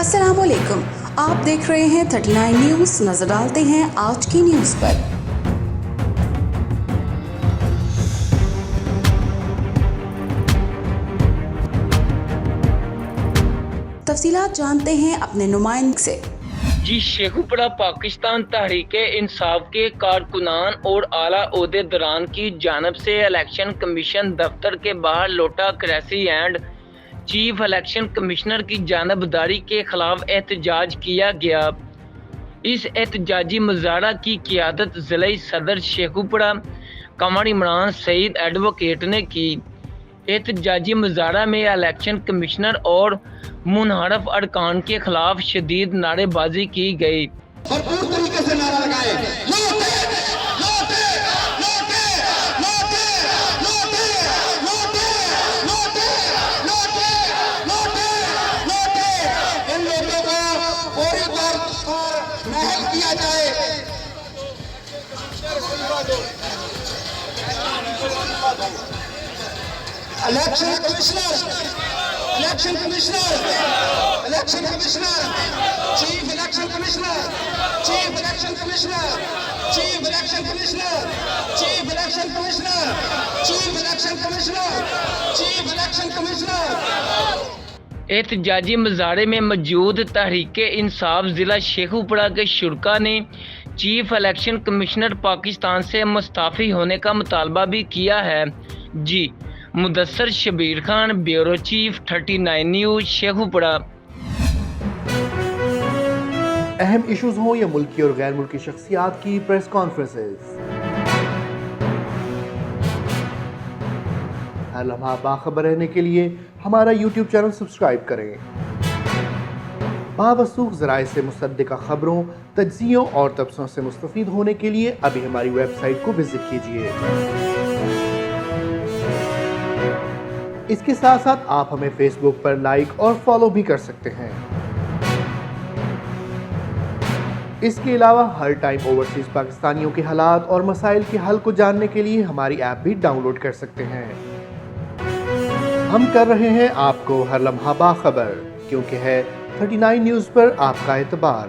अस्सलाम वालेकुम, आप देख रहे हैं 39 न्यूज़। नजर डालते हैं आज की न्यूज़ पर। तफसीलात जानते हैं अपने नुमाइंदे से। जी शेखुपुरा पाकिस्तान तहरीके इंसाफ के कारकुनान और आला ओहदेदारान की जानब से इलेक्शन कमीशन दफ्तर के बाहर लोटा cracy and chief election commissioner की जानबदारी के खिलाफ एहतजाज किया गया। इस एहतजाजी मुजाहरा की क़ियादत ज़िला सदर शेखुपुरा कमर इमरान सईद एडवोकेट ने की। एहतजाजी मुजाहरा में इलेक्शन कमिश्नर और मुनहरफ अरकान के खिलाफ शदीद नारेबाजी की गई। भरपूर तरीके से नारा लगाए, इन लोगों को फौरी तौर पर महल किया जाए। Election commissioner, chief election commissioner, chief election commissioner, chief election commissioner, chief election commissioner, chief election commissioner, chief election commissioner. एहतजाजी मुजाहरे में मौजूद तहरीके इंसाफ ज़िला शेखुपुरा के शुरका ने चीफ इलेक्शन कमिश्नर पाकिस्तान से मुस्तफ़ी होने का मुतालबा भी किया है। जी Mudassar Shabbir Khan, bureau chief, 39 news, Sheikhupura. अहम इश्यूज हों या मुल्की और गैर मुल्की शख्सियात की प्रेस कॉन्फ्रेंसेस, हर लम्हा बाखबर रहने के लिए हमारा यूट्यूब चैनल सब्सक्राइब करें। बावसूख ज़राए से मुसद्दिक़ा खबरों, तज्ज़ियों और तबसरों से मुस्तफ़ीद होने के लिए अभी हमारी वेबसाइट को विजिट कीजिए। इसके साथ साथ आप हमें फेसबुक पर लाइक और फॉलो भी कर सकते हैं। इसके अलावा हर टाइम ओवरसीज पाकिस्तानियों के हालात और मसाइल के हल को जानने के लिए हमारी ऐप भी डाउनलोड कर सकते हैं। हम कर रहे हैं आपको हर लम्हा बाखबर, क्योंकि है 39 न्यूज़ पर आपका एतबार।